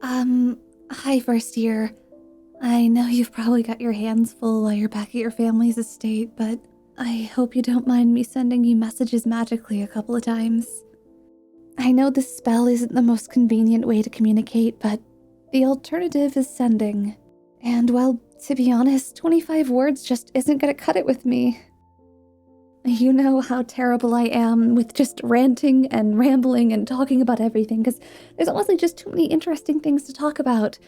Hi, first year. I know you've probably got your hands full while you're back at your family's estate, but I hope you don't mind me sending you messages magically a couple of times. I know this spell isn't the most convenient way to communicate, but the alternative is sending. And well, to be honest, 25 words just isn't gonna cut it with me. You know how terrible I am with just ranting and rambling and talking about everything, because there's honestly just too many interesting things to talk about.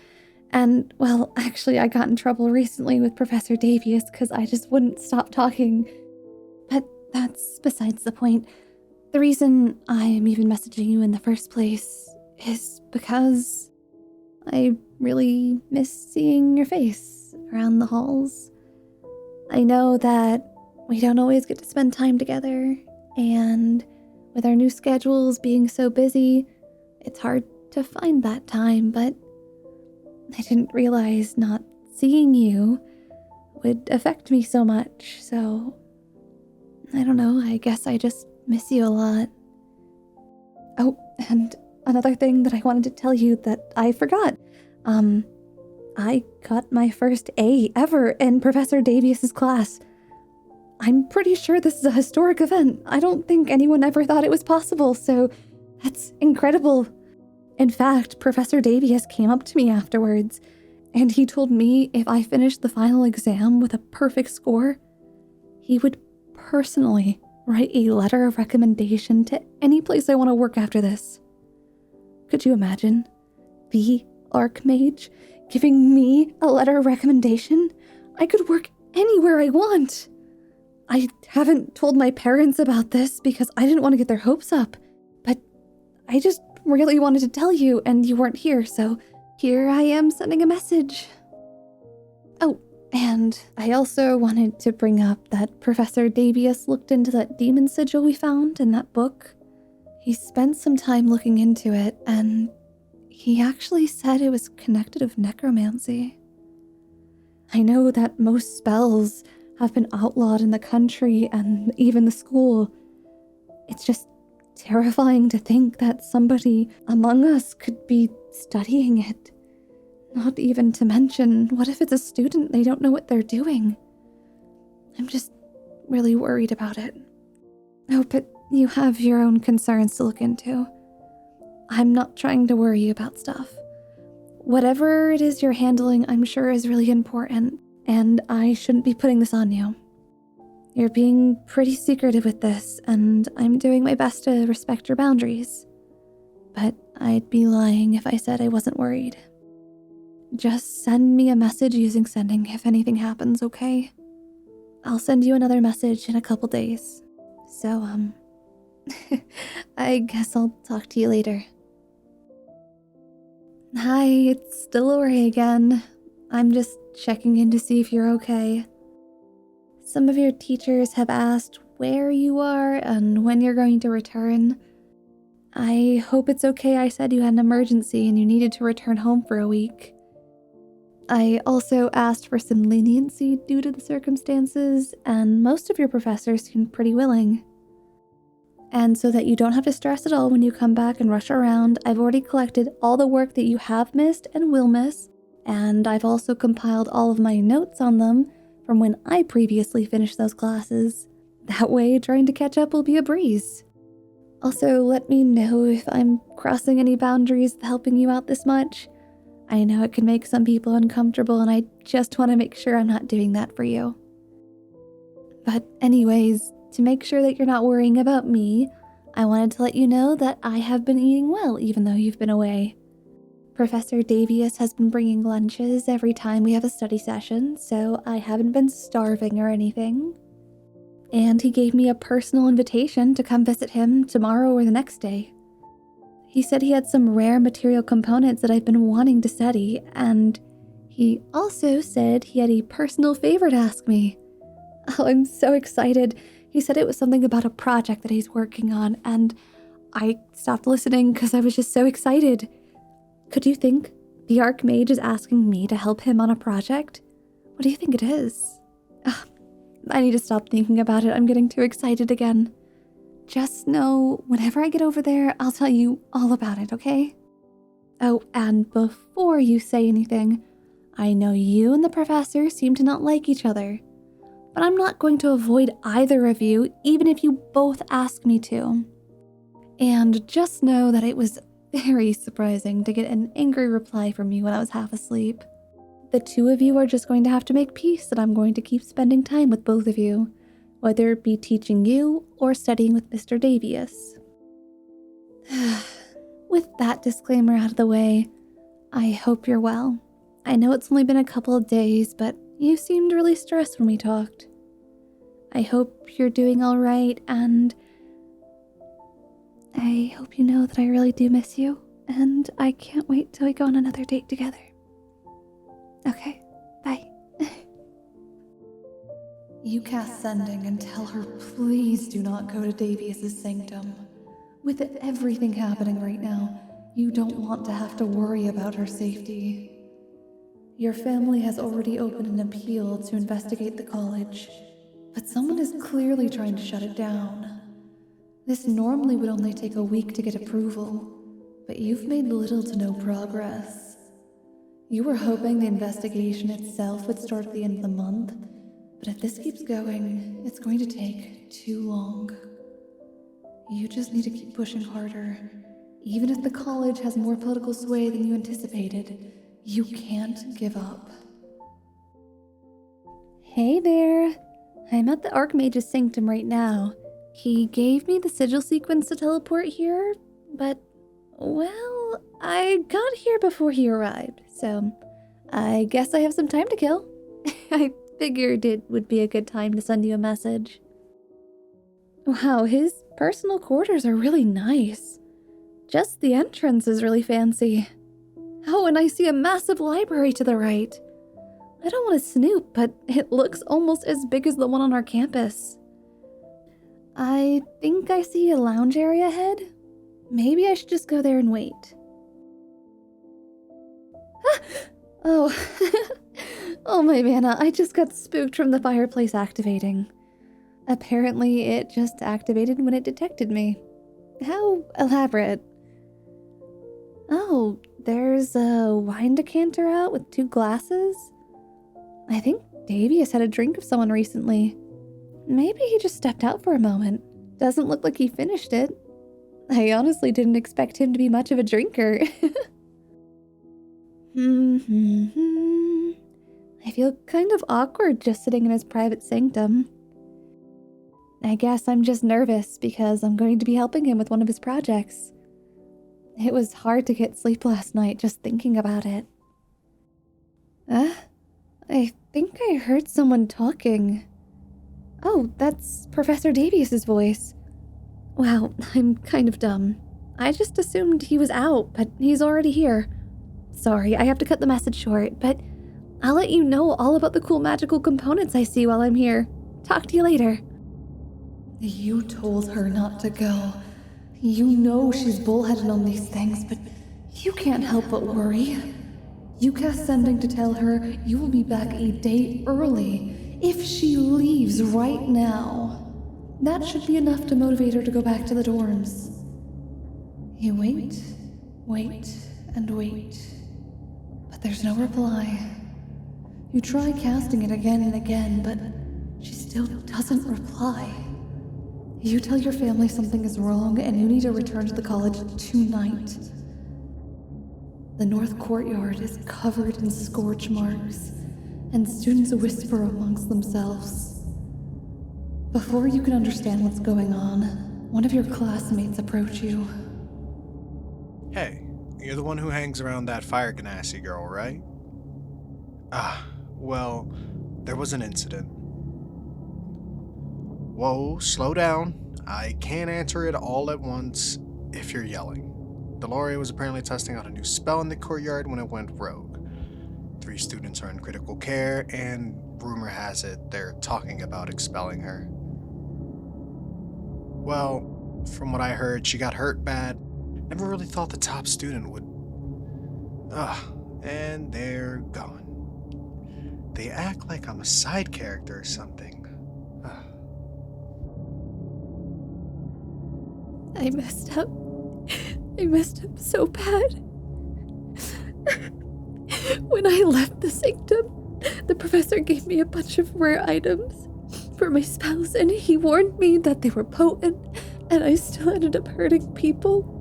And, well, actually, I got in trouble recently with Professor 𝗖𝗵𝗸𝗀𝗀 because I just wouldn't stop talking. But that's besides the point. The reason I am even messaging you in the first place is because I really miss seeing your face around the halls. I know that we don't always get to spend time together, and with our new schedules being so busy, it's hard to find that time, but I didn't realize not seeing you would affect me so much, so I don't know, I guess I just miss you a lot. Oh, and another thing that I wanted to tell you that I forgot. I got my first A ever in Professor 𝗖𝗵𝗸𝗀𝗀's class. I'm pretty sure this is a historic event. I don't think anyone ever thought it was possible, so that's incredible. In fact, Professor 𝗖𝗵𝗸𝗀𝗀𝗀 came up to me afterwards, and he told me if I finished the final exam with a perfect score, he would personally write a letter of recommendation to any place I want to work after this. Could you imagine? The Archmage giving me a letter of recommendation? I could work anywhere I want. I haven't told my parents about this because I didn't want to get their hopes up, but I just really wanted to tell you and you weren't here, so here I am sending a message. Oh, and I also wanted to bring up that Professor 𝗖𝗵𝗸𝗀𝗀𝗀 looked into that demon sigil we found in that book. He spent some time looking into it, and he actually said it was connected with necromancy. I know that most spells have been outlawed in the country and even the school. It's just terrifying to think that somebody among us could be studying it. Not even to mention, what if it's a student they don't know what they're doing? I'm just really worried about it. Oh, but you have your own concerns to look into. I'm not trying to worry you about stuff. Whatever it is you're handling, I'm sure is really important, and I shouldn't be putting this on you. You're being pretty secretive with this, and I'm doing my best to respect your boundaries. But I'd be lying if I said I wasn't worried. Just send me a message using sending if anything happens, okay? I'll send you another message in a couple days. So, I guess I'll talk to you later. Hi, it's Dolorae again. I'm just checking in to see if you're okay. Some of your teachers have asked where you are and when you're going to return. I hope it's okay I said you had an emergency and you needed to return home for a week. I also asked for some leniency due to the circumstances, and most of your professors seemed pretty willing. And so that you don't have to stress at all when you come back and rush around, I've already collected all the work that you have missed and will miss, and I've also compiled all of my notes on them from when I previously finished those classes. That way, trying to catch up will be a breeze. Also, let me know if I'm crossing any boundaries with helping you out this much. I know it can make some people uncomfortable, and I just want to make sure I'm not doing that for you. But anyways, to make sure that you're not worrying about me, I wanted to let you know that I have been eating well even though you've been away. Professor 𝗖𝗵𝗸𝗀𝗀𝗀𝗀 has been bringing lunches every time we have a study session, so I haven't been starving or anything. And he gave me a personal invitation to come visit him tomorrow or the next day. He said he had some rare material components that I've been wanting to study, and he also said he had a personal favor to ask me. Oh, I'm so excited. He said it was something about a project that he's working on, and I stopped listening because I was just so excited. Could you think the Archmage is asking me to help him on a project? What do you think it is? Ugh, I need to stop thinking about it. I'm getting too excited again. Just know, whenever I get over there, I'll tell you all about it, okay? Oh, and before you say anything, I know you and the professor seem to not like each other, but I'm not going to avoid either of you, even if you both ask me to. And just know that it was very surprising to get an angry reply from you when I was half asleep. The two of you are just going to have to make peace that I'm going to keep spending time with both of you, whether it be teaching you or studying with Mr. 𝗖𝗍𝗻𝗀. With that disclaimer out of the way, I hope you're well. I know it's only been a couple of days, but you seemed really stressed when we talked. I hope you're doing all right, and I hope you know that I really do miss you, and I can't wait till we go on another date together. Okay, bye. You cast sending and tell her please do not go to 𝗖𝗍𝗻𝗀's sanctum. With everything happening right now, you don't want to have to worry about her safety. Your family has already opened an appeal to investigate the college, but someone is clearly trying to shut it down. This normally would only take a week to get approval, but you've made little to no progress. You were hoping the investigation itself would start at the end of the month, but if this keeps going, it's going to take too long. You just need to keep pushing harder. Even if the college has more political sway than you anticipated, you can't give up. Hey there. I'm at the Archmage's sanctum right now. He gave me the sigil sequence to teleport here, but, well, I got here before he arrived, so I guess I have some time to kill. I figured it would be a good time to send you a message. Wow, his personal quarters are really nice. Just the entrance is really fancy. Oh, and I see a massive library to the right. I don't want to snoop, but it looks almost as big as the one on our campus. I think I see a lounge area ahead. Maybe I should just go there and wait. Ah! Oh, oh my mana, I just got spooked from the fireplace activating. Apparently, it just activated when it detected me. How elaborate. Oh, there's a wine decanter out with 2 glasses. I think 𝗖𝗍𝗻𝗀 had a drink of someone recently. Maybe he just stepped out for a moment. Doesn't look like he finished it. I honestly didn't expect him to be much of a drinker. I feel kind of awkward just sitting in his private sanctum. I guess I'm just nervous because I'm going to be helping him with one of his projects. It was hard to get sleep last night just thinking about it. I think I heard someone talking. Oh, that's Professor 𝗖𝗍𝗻𝗀's voice. Wow, I'm kind of dumb. I just assumed he was out, but he's already here. Sorry, I have to cut the message short, but I'll let you know all about the cool magical components I see while I'm here. Talk to you later. You told her not to go. You know she's bullheaded on these things, but you can't help but worry. You cast sending to tell her you will be back a day early if she leaves right now. That should be enough to motivate her to go back to the dorms. You wait, and wait. But there's no reply. You try casting it again and again, but she still doesn't reply. You tell your family something is wrong and you need to return to the college tonight. The north courtyard is covered in scorch marks, and students whisper amongst themselves. Before you can understand what's going on, one of your classmates approach you. Hey, you're the one who hangs around that 𝗂𝗏𝗀𝗀 girl, right? Well, there was an incident. Whoa, slow down. I can't answer it all at once if you're yelling. Dolorae was apparently testing out a new spell in the courtyard when it went rogue. 3 students are in critical care, and rumor has it they're talking about expelling her. Well, from what I heard, she got hurt bad. Never really thought the top student would... and they're gone. They act like I'm a side character or something. I messed up. I messed up so bad. When I left the sanctum, the professor gave me a bunch of rare items for my spells, and he warned me that they were potent, and I still ended up hurting people.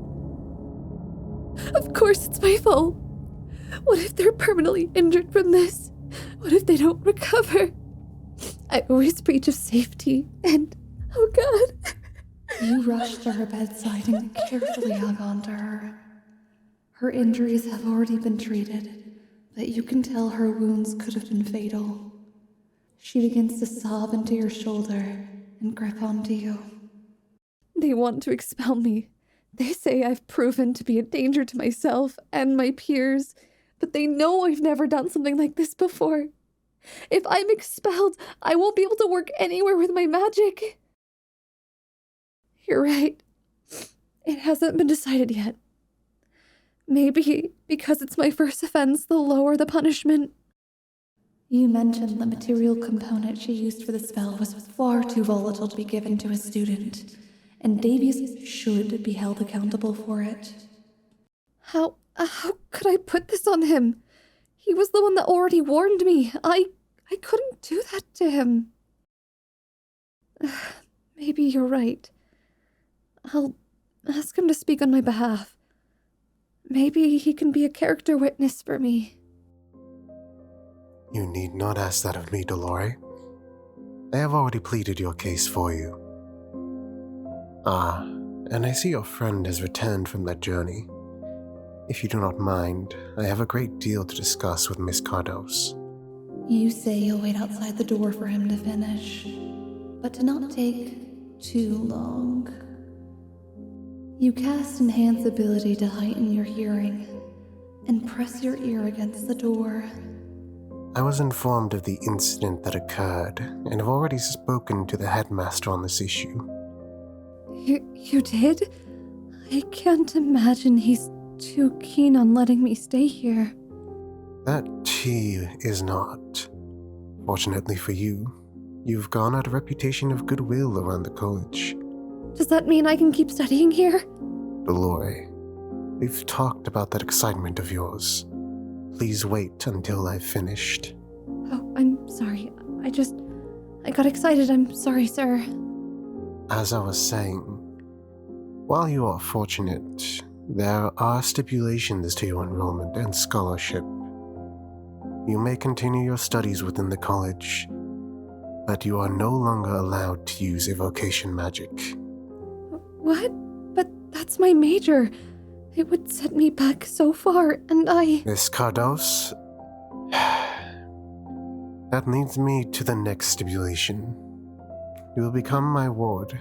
Of course it's my fault. What if they're permanently injured from this? What if they don't recover? I always preach of safety, and oh God. You rushed to her bedside and carefully hung on to her. Her injuries have already been treated, but you can tell her wounds could have been fatal. She begins to sob into your shoulder and grip onto you. They want to expel me. They say I've proven to be a danger to myself and my peers, but they know I've never done something like this before. If I'm expelled, I won't be able to work anywhere with my magic. You're right. It hasn't been decided yet. Maybe because it's my first offense, they'll lower the punishment. You mentioned the material component she used for the spell was far too volatile to be given to a student, and Davies should be held accountable for it. How could I put this on him? He was the one that already warned me. I couldn't do that to him. Maybe you're right. I'll ask him to speak on my behalf. Maybe he can be a character witness for me. You need not ask that of me, Dolorae. I have already pleaded your case for you. Ah, and I see your friend has returned from that journey. If you do not mind, I have a great deal to discuss with Miss Cardos. You say you'll wait outside the door for him to finish, but to not take too long. You cast Enhance ability to heighten your hearing, and press your ear against the door. I was informed of the incident that occurred, and have already spoken to the headmaster on this issue. You did? I can't imagine he's too keen on letting me stay here. That he is not. Fortunately for you, you've garnered a reputation of goodwill around the college. Does that mean I can keep studying here? Dolorae, we've talked about that excitement of yours. Please wait until I've finished. Oh, I'm sorry. I got excited. I'm sorry, sir. As I was saying, while you are fortunate, there are stipulations to your enrollment and scholarship. You may continue your studies within the college, but you are no longer allowed to use evocation magic. What? But that's my major. It would set me back so far, and I... Miss Cardos, that leads me to the next stipulation. You will become my ward.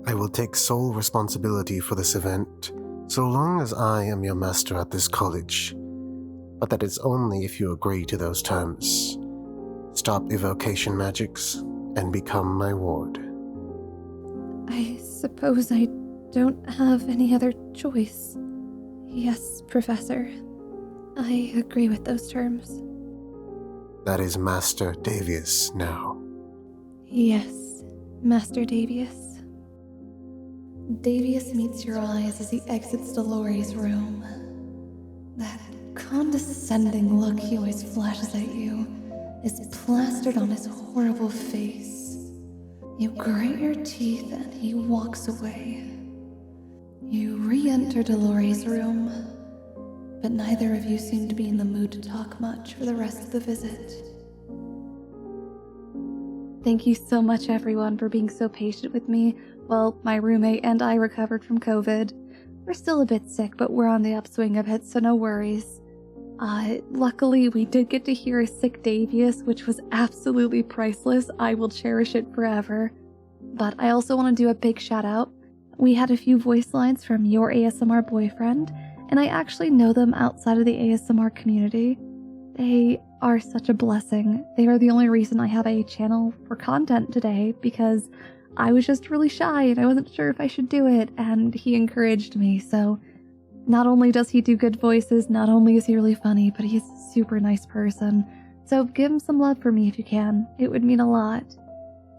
I will take sole responsibility for this event, so long as I am your master at this college. But that is only if you agree to those terms. Stop evocation magics and become my ward. I suppose I don't have any other choice. Yes, Professor. I agree with those terms. That is Master Davies now. Yes, Master Davies. Davies meets your eyes as he exits Dolorae's room. That condescending look he always flashes at you is plastered on his horrible face. You grate your teeth and he walks away. You re-enter Dolorae's room, but neither of you seem to be in the mood to talk much for the rest of the visit. Thank you so much, everyone, for being so patient with me while my roommate and I recovered from COVID. We're still a bit sick, but we're on the upswing of it, so no worries. Luckily, we did get to hear a sick Davies, which was absolutely priceless. I will cherish it forever. But I also want to do a big shout out. We had a few voice lines from your ASMR boyfriend, and I actually know them outside of the ASMR community. They are such a blessing. They are the only reason I have a channel for content today, because I was just really shy and I wasn't sure if I should do it, and he encouraged me. So not only does he do good voices, not only is he really funny, but he's a super nice person. So give him some love for me if you can. It would mean a lot.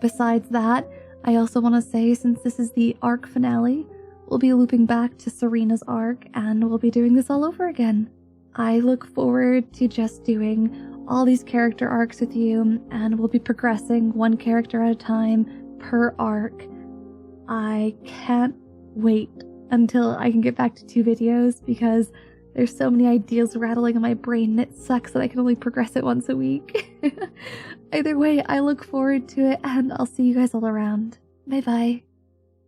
Besides that, I also want to say, since this is the arc finale, we'll be looping back to Sorinah's arc, and we'll be doing this all over again. I look forward to just doing all these character arcs with you, and we'll be progressing one character at a time per arc. I can't wait until I can get back to 2 videos because there's so many ideas rattling in my brain and it sucks that I can only progress it once a week. Either way, I look forward to it and I'll see you guys all around. Bye bye.